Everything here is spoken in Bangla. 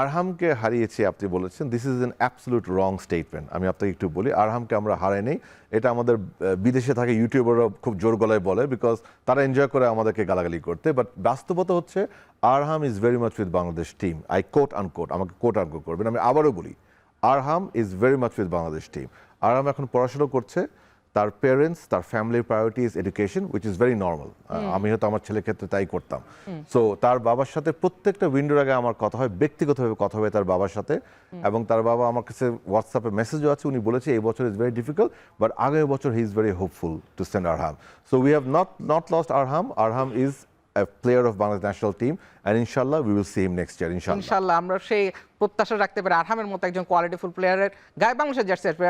আরহামকে হারিয়েছি আপনি বলেছেন, this is an absolute wrong statement. আমি আপনাকে একটু বলি, আরহামকে আমরা হারাই নেই। এটা আমাদের বিদেশে থাকে ইউটিউবাররা খুব জোর গলায় বলে, বিকজ তারা এনজয় করে আমাদেরকে গালাগালি করতে। বাট বাস্তবতা হচ্ছে Arham is very much with Bangladesh team. I quote unquote, আমাকে কোট আনকোট করবেন, আমি আবারও বলি, Arham is very much with Bangladesh team. Arham এখন পড়াশোনা করছে, তার প্যারেন্টস, তার ফ্যামিলির priority is education, which is very normal. আমি হয়তো আমার ছেলের ক্ষেত্রে তাই করতাম। সো তার বাবার সাথে প্রত্যেকটা উইন্ডোর আগে আমার কথা হয়, ব্যক্তিগতভাবে কথা হয় তার বাবার সাথে। এবং তার বাবা আমার কাছে হোয়াটসঅ্যাপে মেসেজও আছে, উনি বলেছে এই বছর ইজ ভেরি ডিফিকাল্ট, বাট আগামী বছর he is very hopeful to send Arham. So we have not lost Arham. Arham is a player of Bangladesh national team, and inshallah we will see him next year, inshallah. ইনশাআল্লাহ আমরা সেই প্রত্যাশা রাখতে পারি আরহামের মতো একজন কোয়ালিটিফুল প্লেয়ারের গায়ে বাংলাদেশের জার্সি আসবে।